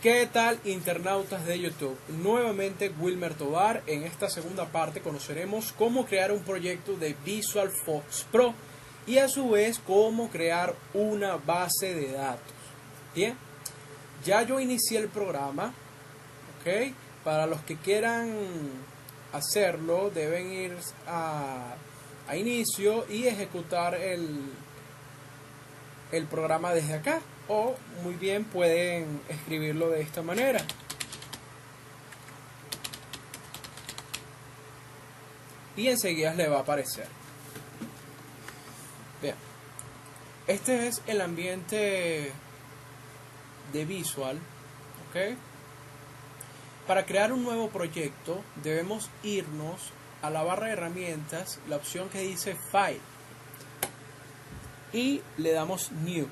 ¿Qué tal, internautas de YouTube? Nuevamente Wilmer Tovar. En esta segunda parte conoceremos cómo crear un proyecto de VisualFox Pro y a su vez cómo crear una base de datos. Bien, ya yo inicié el programa, ¿ok? Para los que quieran hacerlo deben ir a inicio y ejecutar el programa desde acá, o muy bien pueden escribirlo de esta manera. Y enseguida le va a aparecer. Bien, este es el ambiente de Visual, ¿ok? Para crear un nuevo proyecto debemos irnos a la barra de herramientas, la opción que dice File, y le damos New.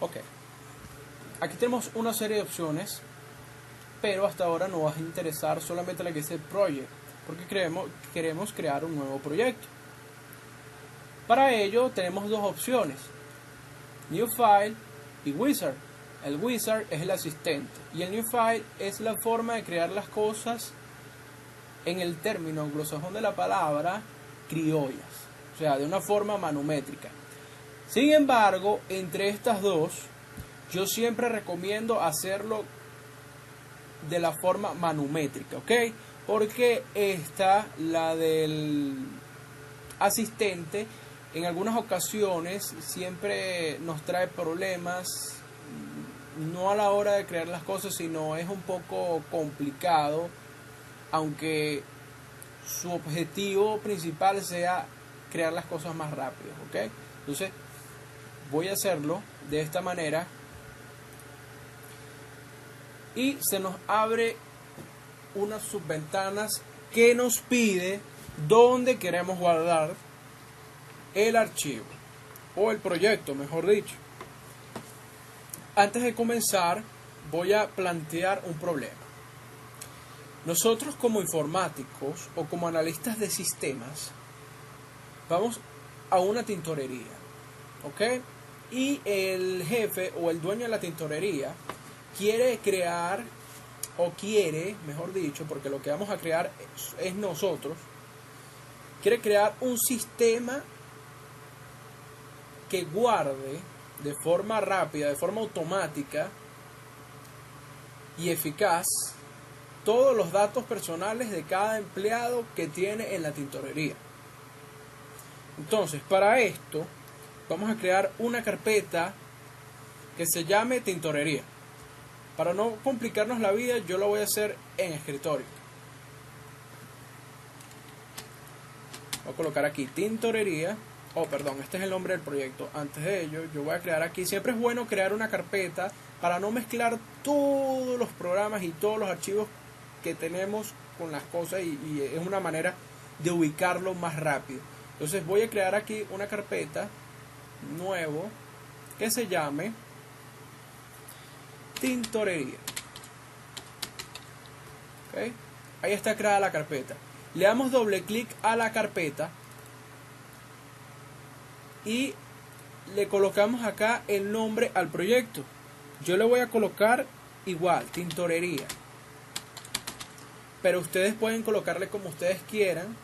Ok, aquí tenemos una serie de opciones, pero hasta ahora nos va a interesar solamente la que dice Project, porque queremos crear un nuevo proyecto. Para ello tenemos dos opciones, New File y Wizard. El Wizard es el asistente y el New File es la forma de crear las cosas en el término anglosajón de la palabra, criollas, o sea, de una forma manométrica. Sin embargo, entre estas dos, yo siempre recomiendo hacerlo de la forma manométrica, ¿ok? Porque la del asistente, en algunas ocasiones siempre nos trae problemas, no a la hora de crear las cosas, sino es un poco complicado, aunque su objetivo principal sea crear las cosas más rápido, ¿ok? Entonces, voy a hacerlo de esta manera y se nos abre unas subventanas que nos pide dónde queremos guardar el archivo o el proyecto, mejor dicho. Antes de comenzar voy a plantear un problema. Nosotros como informáticos o como analistas de sistemas vamos a una tintorería, ¿ok? Y el jefe o el dueño de la tintorería quiere crear, o quiere, mejor dicho, porque lo que vamos a crear es nosotros, quiere crear un sistema que guarde de forma rápida, de forma automática y eficaz todos los datos personales de cada empleado que tiene en la tintorería. Entonces, para esto vamos a crear una carpeta que se llame tintorería. Para no complicarnos la vida, yo lo voy a hacer en escritorio. Voy a colocar aquí tintorería. Este es el nombre del proyecto. Antes de ello, yo voy a crear aquí. Siempre es bueno crear una carpeta para no mezclar todos los programas y todos los archivos que tenemos con las cosas, y es una manera de ubicarlo más rápido. Entonces voy a crear aquí una carpeta nuevo que se llame tintorería. ¿Okay? Ahí está creada la carpeta. Le damos doble clic a la carpeta y le colocamos acá el nombre al proyecto. Yo le voy a colocar igual, tintorería, pero ustedes pueden colocarle como ustedes quieran,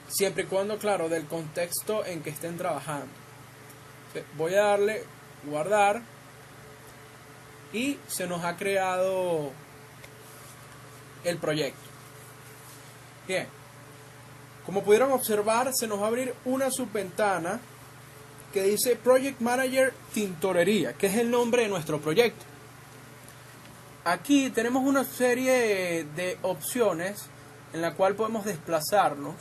siempre y cuando, claro, del contexto en que estén trabajando. Voy a darle guardar y se nos ha creado el proyecto. Bien, como pudieron observar, se nos va a abrir una subventana que dice Project Manager Tintorería, que es el nombre de nuestro proyecto. Aquí tenemos una serie de opciones en la cual podemos desplazarnos.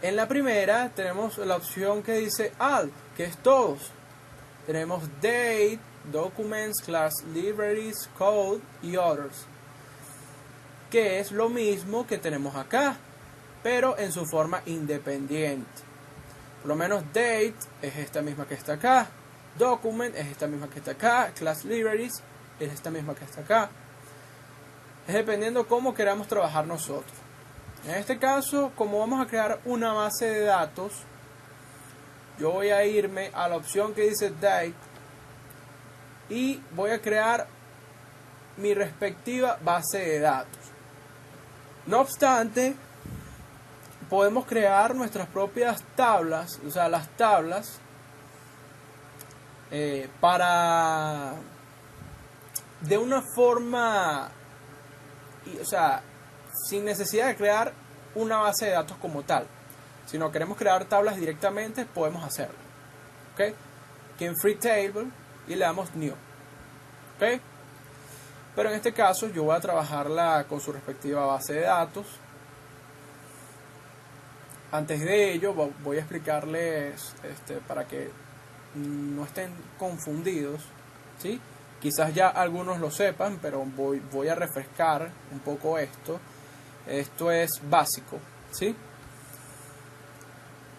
En la primera tenemos la opción que dice All, que es todos. Tenemos Date, Documents, Class, Libraries, Code y Others, que es lo mismo que tenemos acá, pero en su forma independiente. Por lo menos Date es esta misma que está acá, Document es esta misma que está acá, Class Libraries es esta misma que está acá. Es dependiendo cómo queramos trabajar nosotros. En este caso, como vamos a crear una base de datos, yo voy a irme a la opción que dice Date y voy a crear mi respectiva base de datos. No obstante, podemos crear nuestras propias tablas, o sea, las tablas para de una forma, o sea, sin necesidad de crear una base de datos como tal. Si no queremos crear tablas directamente, podemos hacerlo. ¿Ok? Que en Free Table y le damos New. ¿Ok? Pero en este caso yo voy a trabajarla con su respectiva base de datos. Antes de ello voy a explicarles para que no estén confundidos, ¿sí? Quizás ya algunos lo sepan, pero voy a refrescar un poco esto. Esto es básico, ¿sí?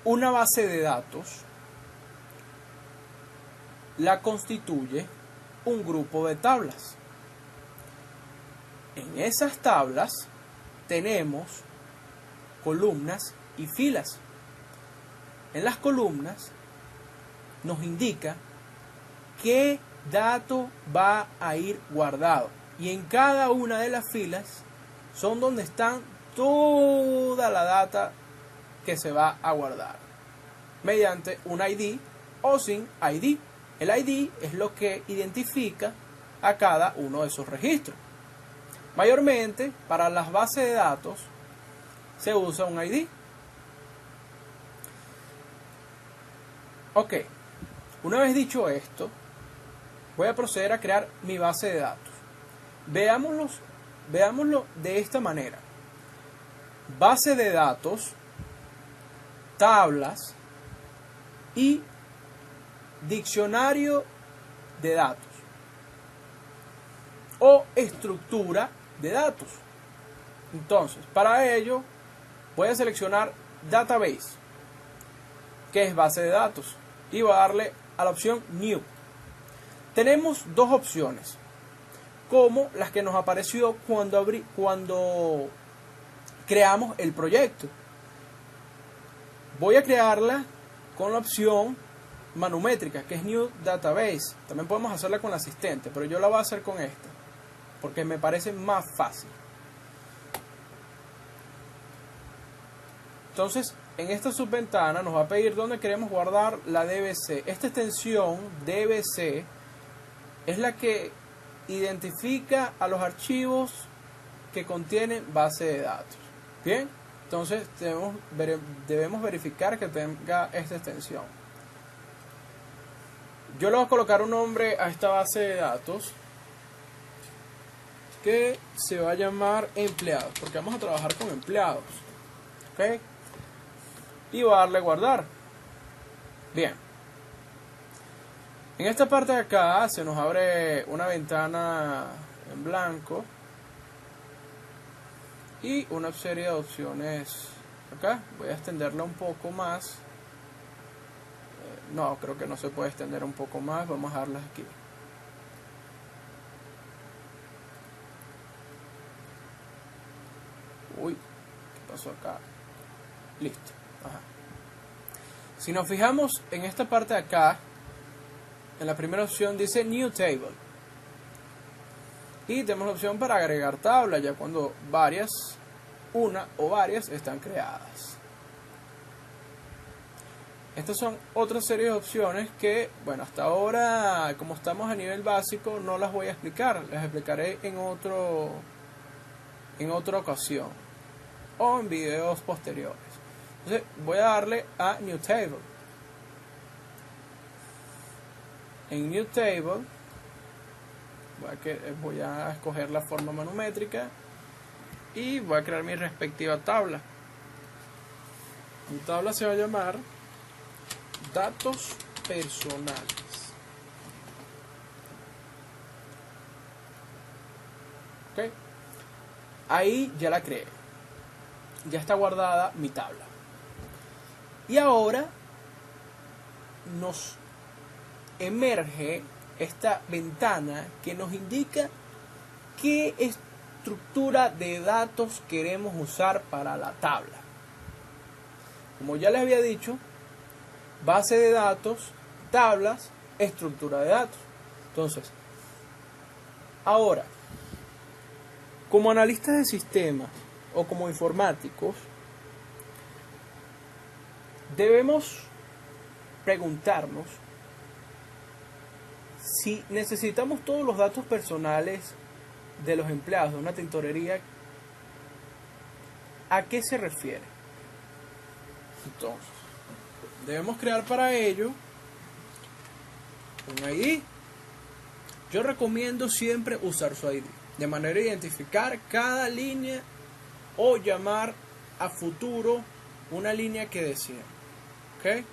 Una base de datos la constituye un grupo de tablas. En esas tablas tenemos columnas y filas. En las columnas nos indica qué dato va a ir guardado, y en cada una de las filas son donde están toda la data que se va a guardar mediante un ID o sin ID. El ID es lo que identifica a cada uno de esos registros. Mayormente para las bases de datos se usa un ID. Ok, una vez dicho esto, voy a proceder a crear mi base de datos. Veámoslo de esta manera. Base de datos, tablas y diccionario de datos o estructura de datos. Entonces, para ello voy a seleccionar Database, que es base de datos, y voy a darle a la opción New. Tenemos dos opciones, como las que nos apareció cuando creamos el proyecto. Voy a crearla con la opción manumétrica, que es New Database. También podemos hacerla con la asistente, pero yo la voy a hacer con esta porque me parece más fácil. Entonces, en esta subventana nos va a pedir dónde queremos guardar la DBC. Esta extensión DBC es la que identifica a los archivos que contienen base de datos. Bien, entonces debemos verificar que tenga esta extensión. Yo le voy a colocar un nombre a esta base de datos que se va a llamar empleados, porque vamos a trabajar con empleados. ¿Ok? Y voy a darle guardar. Bien. En esta parte de acá se nos abre una ventana en blanco y una serie de opciones acá. Voy a extenderla un poco más. No, creo que no se puede extender un poco más. Vamos a darlas aquí. Uy, ¿qué pasó acá? Listo. Ajá. Si nos fijamos en esta parte de acá, en la primera opción dice New Table. Y tenemos la opción para agregar tabla, ya cuando una o varias están creadas. Estas son otra serie de opciones que, bueno, hasta ahora, como estamos a nivel básico, no las voy a explicar. Las explicaré en otra ocasión o en videos posteriores. Entonces voy a darle a New Table. En New Table voy a escoger la forma manométrica y voy a crear mi respectiva tabla. Mi tabla se va a llamar datos personales. ¿Ok? Ahí ya la creé. Ya está guardada mi tabla. Y ahora nos emerge esta ventana que nos indica qué estructura de datos queremos usar para la tabla. Como ya les había dicho, base de datos, tablas, estructura de datos. Entonces, ahora, como analistas de sistemas o como informáticos, debemos preguntarnos si necesitamos todos los datos personales de los empleados de una tintorería. ¿A qué se refiere? Entonces, debemos crear para ello un ID. Yo recomiendo siempre usar su ID, de manera de identificar cada línea o llamar a futuro una línea que deseen. ¿Ok?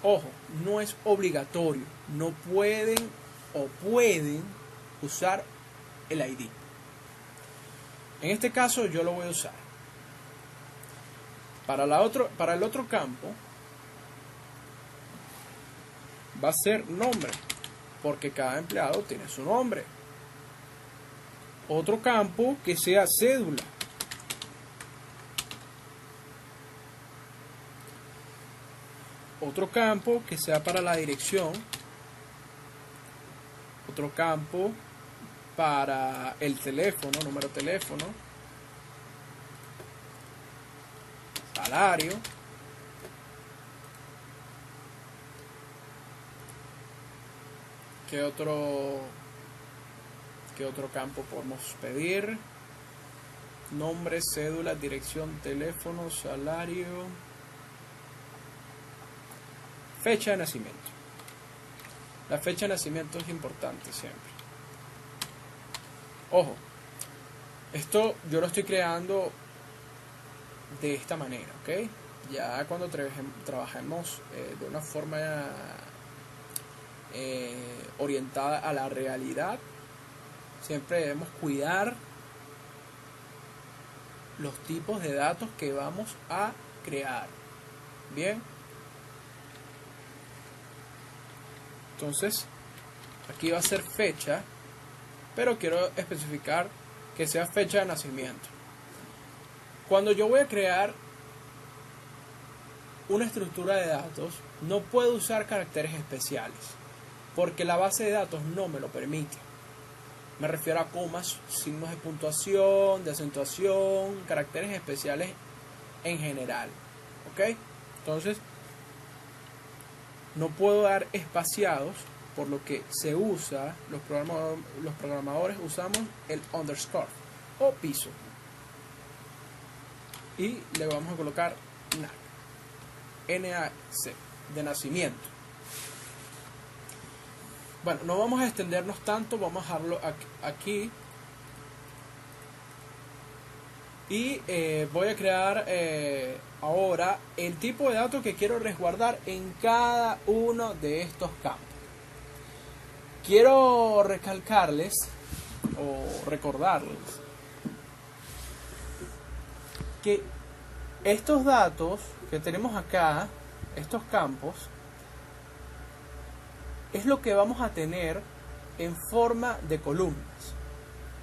Ojo, no es obligatorio, no pueden o pueden usar el ID. En este caso yo lo voy a usar. Para el otro campo va a ser nombre, porque cada empleado tiene su nombre. Otro campo que sea cédula. Otro campo que sea para la dirección. Otro campo para el teléfono, número de teléfono. Salario. ¿Qué otro campo podemos pedir? Nombre, cédula, dirección, teléfono, salario. Fecha de nacimiento. La fecha de nacimiento es importante siempre. Ojo, esto yo lo estoy creando de esta manera, ¿ok? Ya cuando trabajemos de una forma orientada a la realidad, siempre debemos cuidar los tipos de datos que vamos a crear. Bien. Entonces, aquí va a ser fecha, pero quiero especificar que sea fecha de nacimiento. Cuando yo voy a crear una estructura de datos, no puedo usar caracteres especiales, porque la base de datos no me lo permite. Me refiero a comas, signos de puntuación, de acentuación, caracteres especiales en general. ¿Ok? Entonces, no puedo dar espaciados, por lo que se usa, los programadores usamos el underscore o piso. Y le vamos a colocar NAC, de nacimiento. Bueno, no vamos a extendernos tanto, vamos a dejarlo aquí. Y voy a crear ahora el tipo de datos que quiero resguardar en cada uno de estos campos. Quiero recalcarles o recordarles que estos datos que tenemos acá, estos campos, es lo que vamos a tener en forma de columnas.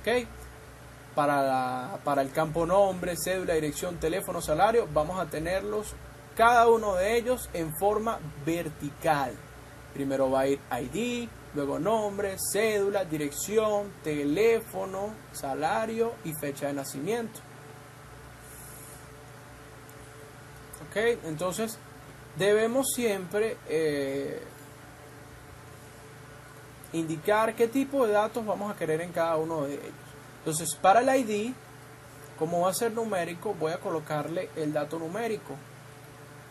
¿Ok? Para el campo nombre, cédula, dirección, teléfono, salario, vamos a tenerlos, cada uno de ellos, en forma vertical. Primero va a ir ID, luego nombre, cédula, dirección, teléfono, salario y fecha de nacimiento. Ok, entonces debemos siempre indicar qué tipo de datos vamos a querer en cada uno de ellos. Entonces, para el ID, como va a ser numérico, voy a colocarle el dato numérico,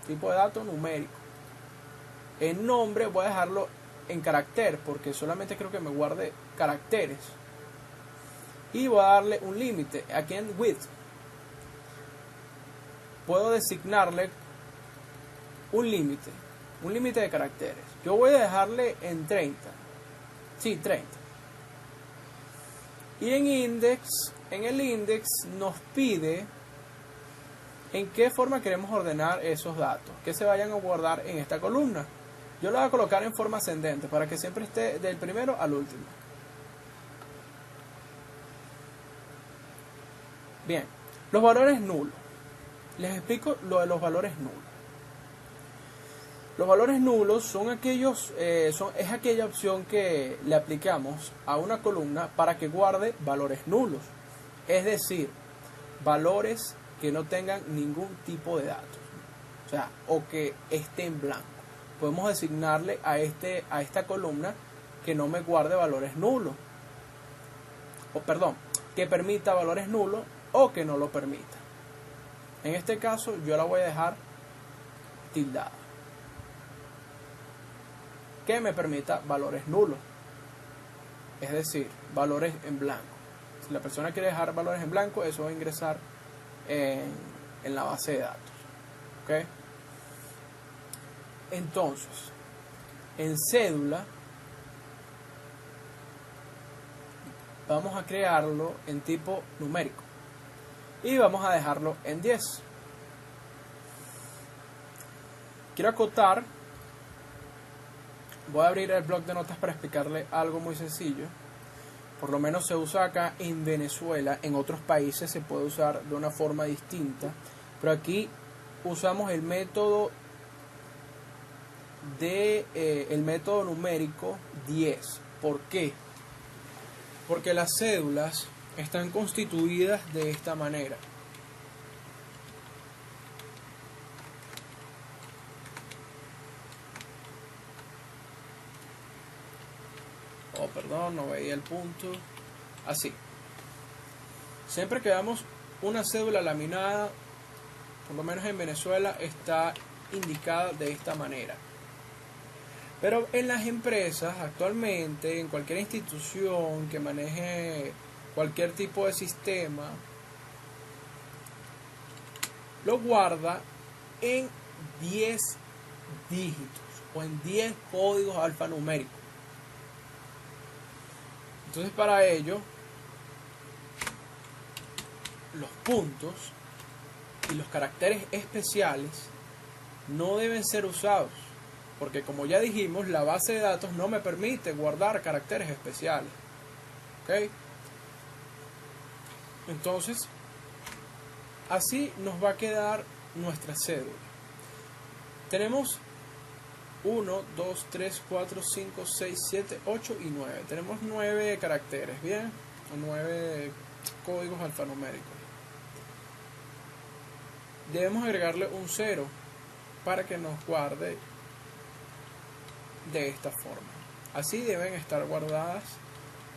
tipo de dato numérico. El nombre voy a dejarlo en carácter, porque solamente creo que me guarde caracteres. Y voy a darle un límite, aquí en width. Puedo designarle un límite de caracteres. Yo voy a dejarle en 30. Sí, 30. Y en el index nos pide en qué forma queremos ordenar esos datos, que se vayan a guardar en esta columna. Yo lo voy a colocar en forma ascendente para que siempre esté del primero al último. Bien, los valores nulos. Les explico lo de los valores nulos. Los valores nulos son aquellos, es aquella opción que le aplicamos a una columna para que guarde valores nulos. Es decir, valores que no tengan ningún tipo de datos. O sea, o que esté en blanco. Podemos designarle a esta columna que no me guarde valores nulos. O perdón, que permita valores nulos o que no lo permita. En este caso yo la voy a dejar tildada. Que me permita valores nulos. Es decir, valores en blanco. Si la persona quiere dejar valores en blanco, eso va a ingresar en la base de datos. ¿Ok? Entonces, en cédula vamos a crearlo en tipo numérico y vamos a dejarlo en 10. Quiero acotar, voy a abrir el bloc de notas para explicarle algo muy sencillo. Por lo menos se usa acá en Venezuela, en otros países se puede usar de una forma distinta, pero aquí usamos el método el método numérico 10. ¿Por qué? Porque las cédulas están constituidas de esta manera. Oh, perdón, no veía el punto. Así. Siempre que veamos una cédula laminada, por lo menos en Venezuela, está indicada de esta manera. Pero en las empresas actualmente, en cualquier institución que maneje cualquier tipo de sistema, lo guarda en 10 dígitos o en 10 códigos alfanuméricos. Entonces para ello, los puntos y los caracteres especiales no deben ser usados. Porque como ya dijimos, la base de datos no me permite guardar caracteres especiales. ¿Ok? Entonces, así nos va a quedar nuestra cédula. Tenemos 1, 2, 3, 4, 5, 6, 7, 8 y 9. Tenemos 9 caracteres, ¿bien? O 9 códigos alfanuméricos. Debemos agregarle un 0 para que nos guarde de esta forma. Así deben estar guardadas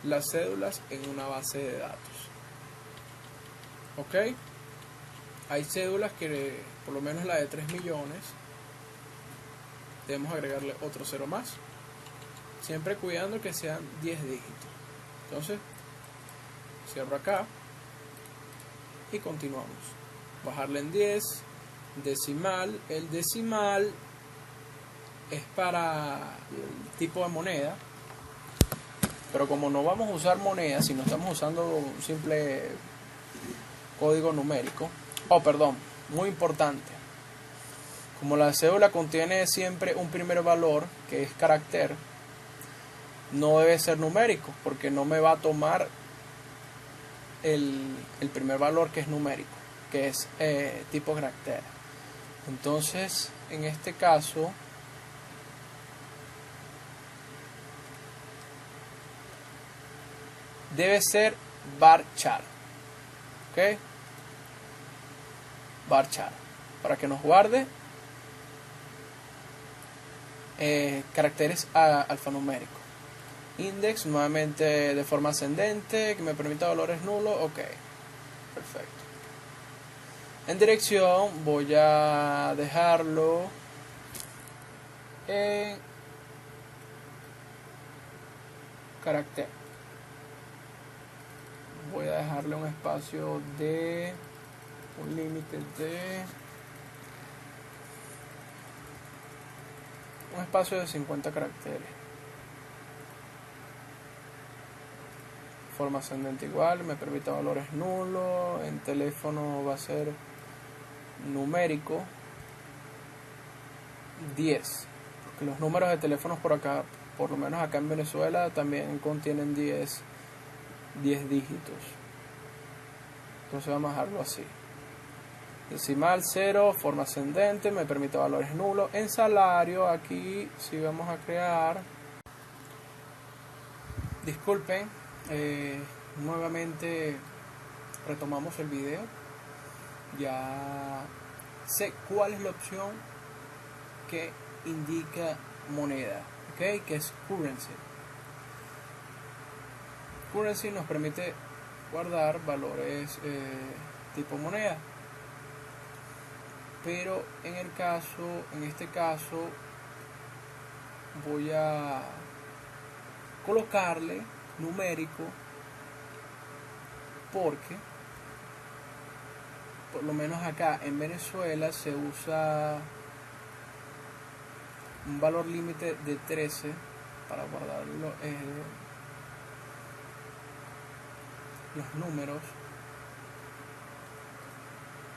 las cédulas en una base de datos. ¿Ok? Hay cédulas que, por lo menos la de 3 millones, debemos agregarle otro 0 más, siempre cuidando que sean 10 dígitos. Entonces, cierro acá y continuamos. Bajarle en 10, decimal. El decimal es para el tipo de moneda, pero como no vamos a usar moneda, sino estamos usando un simple código numérico, perdón, muy importante, como la cédula contiene siempre un primer valor que es carácter, no debe ser numérico porque no me va a tomar el primer valor que es numérico, que es tipo carácter. Entonces en este caso debe ser varchar. ¿Ok? Varchar. Para que nos guarde caracteres alfanuméricos. Index nuevamente de forma ascendente, que me permita valores nulos. Ok. Perfecto. En dirección voy a dejarlo en carácter. Voy a dejarle un espacio de un límite de un espacio de 50 caracteres. Forma ascendente igual, me permite valores nulos. En teléfono va a ser numérico 10, porque los números de teléfonos por acá, por lo menos acá en Venezuela, también contienen 10 dígitos. Entonces vamos a dejarlo así. decimal 0, forma ascendente, me permite valores nulos. En salario, aquí si vamos a crear, disculpen, nuevamente retomamos el video. Ya sé cuál es la opción que indica moneda, ¿ok? Que es currency. Currency nos permite guardar valores tipo moneda, pero en este caso voy a colocarle numérico, porque por lo menos acá en Venezuela se usa un valor límite de 13 para guardar los números,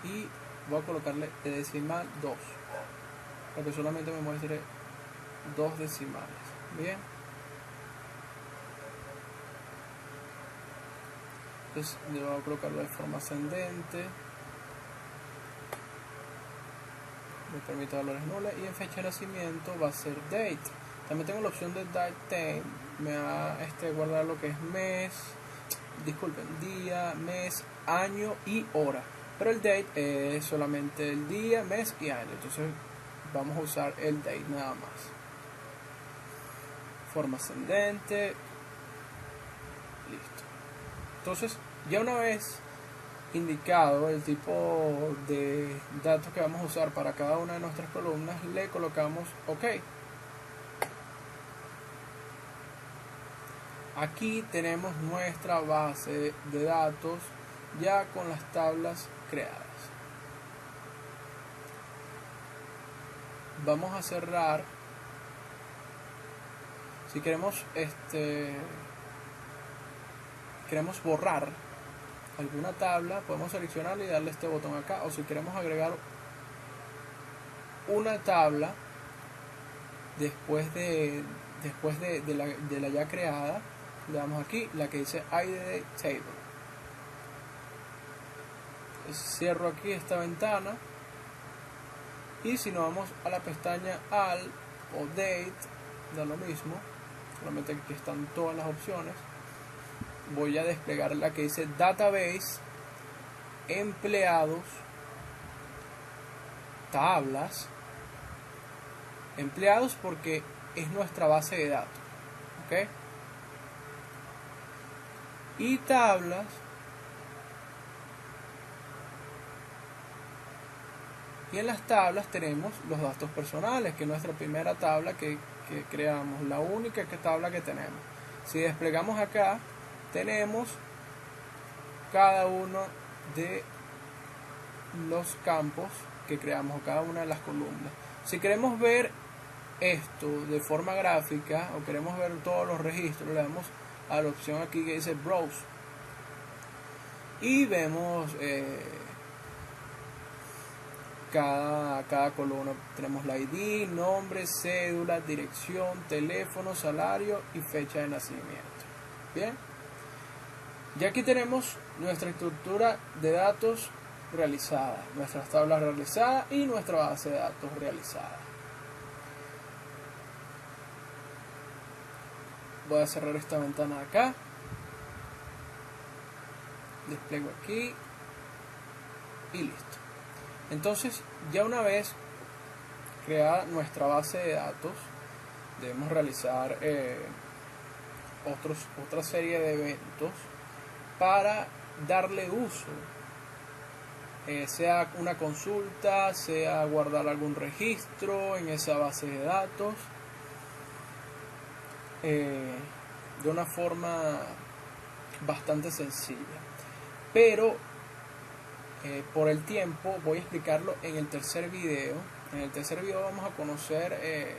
y voy a colocarle de decimal 2 para que solamente me muestre 2 decimales. Bien, entonces le voy a colocarlo de forma ascendente, me permite valores nulos, y en fecha de nacimiento va a ser date. También tengo la opción de date time, me va a guardar lo que es mes, disculpen, día, mes, año y hora, pero el date es solamente el día, mes y año. Entonces vamos a usar el date nada más. Forma ascendente, listo. Entonces ya una vez indicado el tipo de datos que vamos a usar para cada una de nuestras columnas, le colocamos OK. Aquí tenemos nuestra base de datos ya con las tablas creadas. Vamos a cerrar. Si queremos queremos borrar alguna tabla, podemos seleccionarla y darle este botón acá, o si queremos agregar una tabla después de la ya creada, le damos aquí la que dice Add Table. Cierro aquí esta ventana, y si nos vamos a la pestaña All o Date, da lo mismo, solamente aquí están todas las opciones. Voy a desplegar la que dice Database, Empleados, Tablas. Empleados porque es nuestra base de datos, ¿ok? Y tablas, y en las tablas tenemos los datos personales, que es nuestra primera tabla que creamos, la única tabla que tenemos. Si desplegamos acá, tenemos cada uno de los campos que creamos, cada una de las columnas. Si queremos ver esto de forma gráfica o queremos ver todos los registros, le damos a la opción aquí que dice Browse, y vemos cada columna. Tenemos la ID, nombre, cédula, dirección, teléfono, salario y fecha de nacimiento. Bien, ya aquí tenemos nuestra estructura de datos realizada, nuestras tablas realizadas y nuestra base de datos realizada. Voy a cerrar esta ventana de acá, despliego aquí y listo. Entonces, ya una vez creada nuestra base de datos, debemos realizar otra serie de eventos para darle uso, sea una consulta, sea guardar algún registro en esa base de datos, de una forma bastante sencilla. Pero por el tiempo voy a explicarlo en el tercer video. En el tercer video vamos a conocer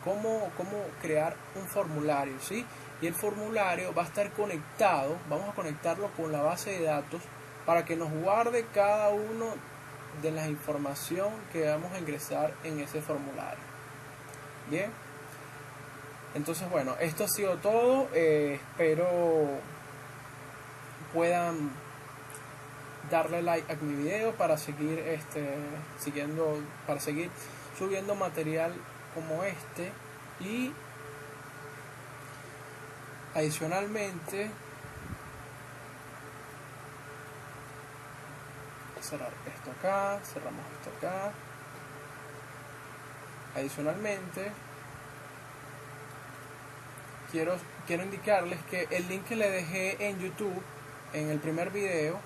cómo crear un formulario, ¿sí? Y el formulario va a estar conectado, vamos a conectarlo con la base de datos para que nos guarde cada uno de la información que vamos a ingresar en ese formulario. Bien, entonces bueno, esto ha sido todo. Espero puedan darle like a mi video para seguir para seguir subiendo material como este. Y adicionalmente cerrar esto acá, cerramos esto acá. Adicionalmente quiero indicarles que el link que le dejé en YouTube en el primer video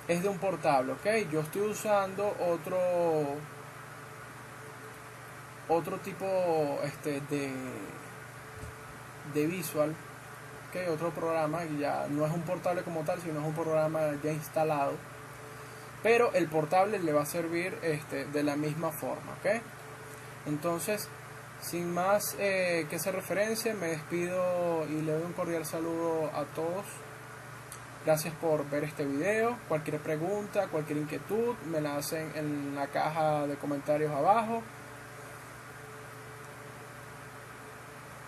es de un portable, ¿ok? Yo estoy usando otro tipo de visual, ¿ok? Otro programa, y ya no es un portable como tal, sino es un programa ya instalado, pero el portable le va a servir de la misma forma, ¿ok? Entonces, sin más que hacer referencia, me despido y le doy un cordial saludo a todos. Gracias por ver este video. Cualquier pregunta, cualquier inquietud, me la hacen en la caja de comentarios abajo.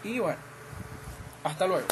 Y bueno, hasta luego.